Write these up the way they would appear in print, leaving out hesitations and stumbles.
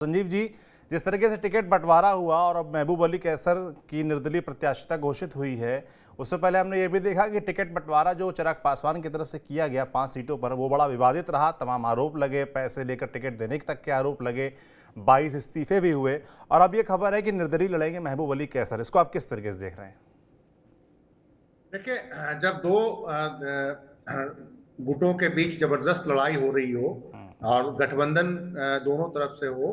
संजीव जी, जिस तरीके से टिकट बंटवारा हुआ और अब महबूब अली कैसर की निर्दलीय प्रत्याशिता घोषित हुई है, उससे पहले हमने ये भी देखा कि टिकट बंटवारा जो चिराग पासवान की तरफ से किया गया 5 सीटों पर, वो बड़ा विवादित रहा। तमाम आरोप लगे, पैसे लेकर टिकट देने तक के आरोप लगे, 22 इस्तीफे भी हुए और अब ये खबर है कि निर्दलीय लड़ेंगे महबूब अली कैसर। इसको आप किस तरीके से देख रहे हैं? देखिए, जब दो गुटों के बीच जबरदस्त लड़ाई हो रही हो और गठबंधन दोनों तरफ से हो,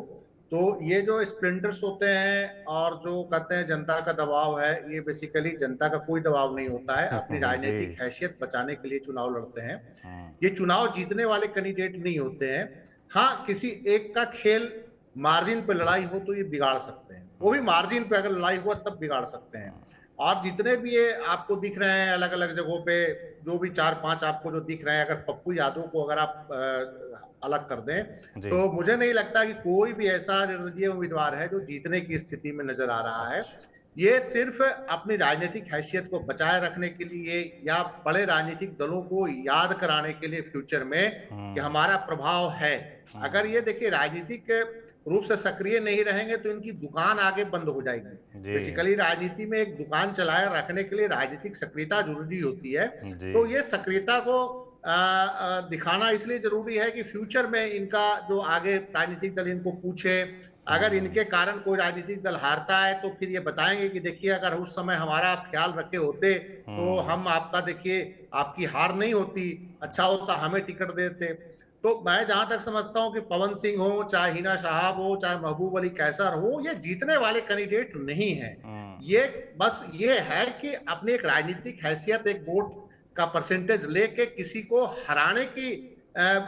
तो ये जो स्प्लिंटर्स होते हैं और जो कहते हैं जनता का दबाव है, ये बेसिकली जनता का कोई दबाव नहीं होता है। अपनी जी। राजनीतिक हैसियत बचाने के लिए चुनाव लड़ते हैं। ये चुनाव जीतने वाले कैंडिडेट नहीं होते हैं। हाँ, किसी एक का खेल मार्जिन पे लड़ाई हो तो ये बिगाड़ सकते हैं, वो भी मार्जिन पे अगर लड़ाई हुआ तब बिगाड़ सकते हैं। और जितने भी ये आपको दिख रहे हैं अलग अलग जगहों पे, जो भी 4-5 आपको जो दिख रहे हैं, अगर पप्पू यादव को अगर आप अलग कर दें, जी। तो मुझे नहीं लगता कि कोई भी ऐसा निर्दलीय उम्मीदवार है जो जीतने की स्थिति में नजर आ रहा है। अच्छा। ये सिर्फ अपनी राजनीतिक हैसियत को बचाए रखने के लिए या बड़े राजनीतिक दलों को याद कराने के लिए फ्यूचर में कि हमारा प्रभाव है। अगर ये देखिए राजनीतिक रूप से सक्रिय नहीं रहेंगे तो इनकी दुकान आगे बंद हो जाएगी। जी। बेसिकली राजनीति में एक दुकान चलाए रखने के लिए राजनीतिक सक्रियता जरूरी होती है। जी। तो ये सक्रियता को दिखाना इसलिए जरूरी है कि फ्यूचर में इनका जो आगे राजनीतिक दल इनको पूछे, अगर इनके कारण कोई राजनीतिक दल हारता है तो फिर ये बताएंगे कि देखिए अगर उस समय हमारा आप ख्याल रखे होते तो हम आपका देखिए आपकी हार नहीं होती, अच्छा होता हमें टिकट देते। तो मैं जहां तक समझता हूं कि पवन सिंह हो, चाहे हिना साहब हो, चाहे महबूब अली कैसर हो, ये जीतने वाले कैंडिडेट नहीं है। ये बस ये है कि अपनी एक राजनीतिक हैसियत, एक वोट का परसेंटेज लेके किसी को हराने की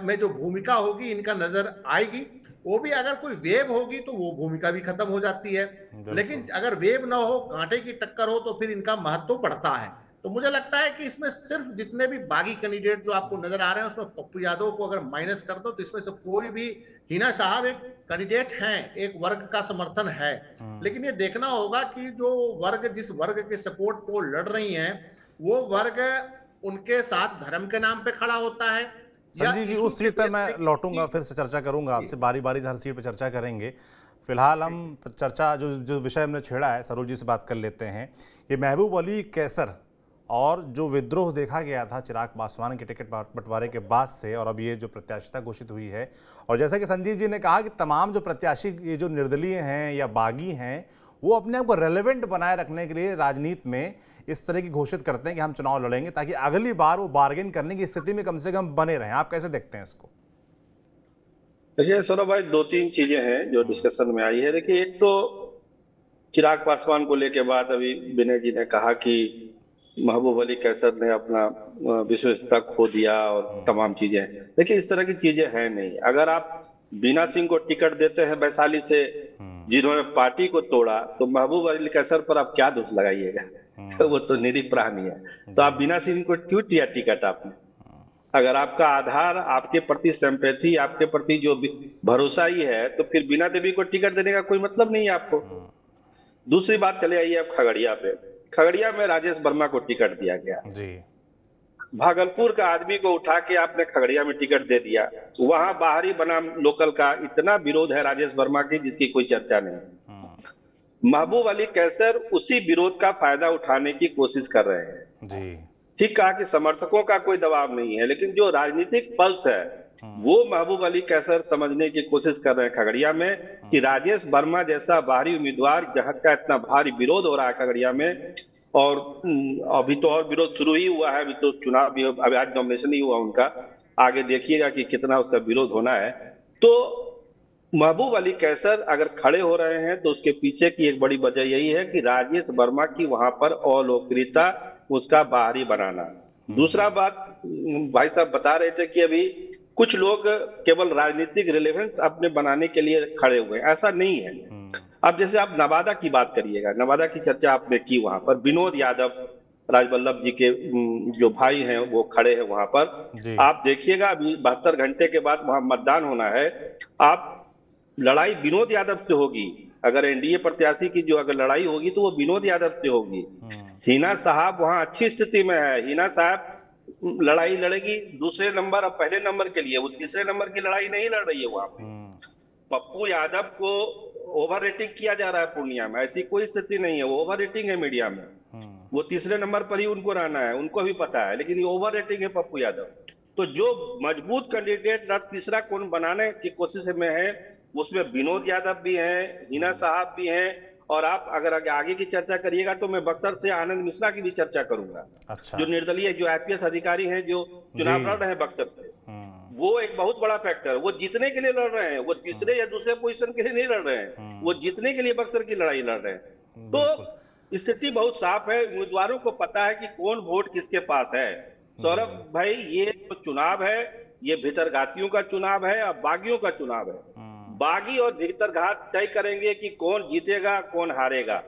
में जो भूमिका होगी इनका नजर आएगी। वो भी अगर कोई वेव होगी तो वो भूमिका भी खत्म हो जाती है। लेकिन अगर वेव ना हो, कांटे की टक्कर हो, तो फिर इनका महत्व बढ़ता है। तो मुझे लगता है कि इसमें सिर्फ जितने भी बागी कैंडिडेट जो आपको नजर आ रहे हैं उसमें पप्पू यादव को अगर माइनस कर दो तो इसमें से कोई भी, हिना साहब एक कैंडिडेट हैं, एक वर्ग का समर्थन है। लेकिन ये देखना होगा कि जो वर्ग, जिस वर्ग के सपोर्ट को लड़ रही हैं, वो वर्ग उनके साथ धर्म के नाम पे खड़ा होता है या संजीव जी, इशू उस के सीट पर बेस मैं पे लौटूंगा, फिर से चर्चा करूंगा आपसे, बारी बारी से हर सीट पर चर्चा करेंगे। फिलहाल हम चर्चा जो जो विषय हमने छेड़ा है, सरोज जी से बात कर लेते हैं। ये महबूब अली कैसर और जो विद्रोह देखा गया था चिराग पासवान के टिकट बंटवारे के बाद से, और अब ये जो प्रत्याशिता घोषित हुई है, और जैसा कि संजीव जी ने कहा कि तमाम जो प्रत्याशी ये जो निर्दलीय हैं या बागी हैं, वो अपने आप को रेलेवेंट बनाए रखने के लिए राजनीति में इस तरह की घोषित करते हैं कि हम चुनाव लड़ेंगे ताकि अगली बार वो बार्गेन करने की स्थिति में कम से कम बने रहें। आप कैसे देखते हैं इसको? देखिए सौरभ भाई, 2-3 चीजें हैं जो डिस्कशन में आई है। देखिए, एक तो चिराग पासवान को लेके बात अभी विनय जी ने कहा कि महबूब अली कैसर ने अपना विश्वसनीयता खो दिया और तमाम चीजें। देखिए, इस तरह की चीजें हैं नहीं। अगर आप बीना सिंह को टिकट देते हैं वैशाली से, जिन्होंने पार्टी को तोड़ा, तो महबूब अली कैसर पर आप क्या दोष लगाइएगा? तो वो तो निरीप्राणी है। तो आप बीना सिंह को क्यों दिया टिकट आपने? अगर आपका आधार आपके प्रति सिंपैथी, आपके प्रति जो भरोसा ही है, तो फिर बीना देवी को टिकट देने का कोई मतलब नहीं है आपको। दूसरी बात, चले आइए आप खगड़िया पे। खगड़िया में राजेश वर्मा को टिकट दिया गया जी। भागलपुर का आदमी को उठा के आपने खगड़िया में टिकट दे दिया। वहां बाहरी बनाम लोकल का इतना विरोध है राजेश वर्मा की, जिसकी कोई चर्चा नहीं। महबूब अली कैसर उसी विरोध का फायदा उठाने की कोशिश कर रहे हैं। जी। ठीक कहा कि समर्थकों का कोई दबाव नहीं है, लेकिन जो राजनीतिक पल्स है वो महबूब अली कैसर समझने की कोशिश कर रहे हैं खगड़िया में कि राजेश वर्मा जैसा बाहरी उम्मीदवार, जहां का इतना भारी विरोध हो रहा है खगड़िया में, और अभी तो और विरोध शुरू ही हुआ है, अभी तो चुनाव भी, अभी आज नॉमिनेशन ही हुआ उनका, आगे देखिएगा कि कितना उसका विरोध होना है। तो महबूब अली कैसर अगर खड़े हो रहे हैं तो उसके पीछे की एक बड़ी वजह यही है कि राजेश वर्मा की वहां पर अलोकप्रियता, उसका बाहरी बनाना। दूसरा बात, भाई साहब बता रहे थे कि अभी कुछ लोग केवल राजनीतिक रिलेवेंस अपने बनाने के लिए खड़े हुए हैं, ऐसा नहीं है। अब जैसे आप नवादा की बात करिएगा, नवादा की चर्चा आपने की, वहां पर विनोद यादव, राजवल्लभ जी के जो भाई हैं वो खड़े हैं वहां पर। आप देखिएगा अभी 72 घंटे के बाद वहां मतदान होना है। आप लड़ाई विनोद यादव से होगी। अगर एनडीए प्रत्याशी की जो अगर लड़ाई होगी तो वो विनोद यादव से होगी। हिना साहब वहां अच्छी स्थिति में है। हिना साहब लड़ाई लड़ेगी दूसरे नंबर और पहले नंबर के लिए, वो तीसरे नंबर की लड़ाई नहीं लड़ रही है वहां पे। पप्पू यादव को ओवर रेटिंग किया जा रहा है पूर्णिया में। ऐसी कोई स्थिति नहीं है, वो ओवर रेटिंग है मीडिया में। वो तीसरे नंबर पर ही उनको रहना है, उनको भी पता है, लेकिन ये ओवर रेटिंग है पप्पू यादव। तो जो मजबूत कैंडिडेट तीसरा कौन बनाने की कोशिश में है, उसमें विनोद यादव भी हैं, हिना साहब भी हैं, और आप अगर आगे की चर्चा करिएगा तो मैं बक्सर से आनंद मिश्रा की भी चर्चा करूंगा। अच्छा। जो निर्दलीय, जो आईपीएस अधिकारी हैं, जो चुनाव लड़ रहे हैं बक्सर से, वो एक बहुत बड़ा फैक्टर। वो जीतने के लिए लड़ रहे हैं, वो तीसरे या दूसरे पोजीशन के लिए नहीं लड़ रहे हैं, वो जीतने के लिए बक्सर की लड़ाई लड़ रहे हैं। तो स्थिति बहुत साफ है, उम्मीदवारों को पता है कि कौन वोट किसके पास है। सौरभ भाई, ये जो चुनाव है, ये भीतरघातियों का चुनाव है और बागियों का चुनाव है। बागी और भीतरघात तय करेंगे कि कौन जीतेगा कौन हारेगा।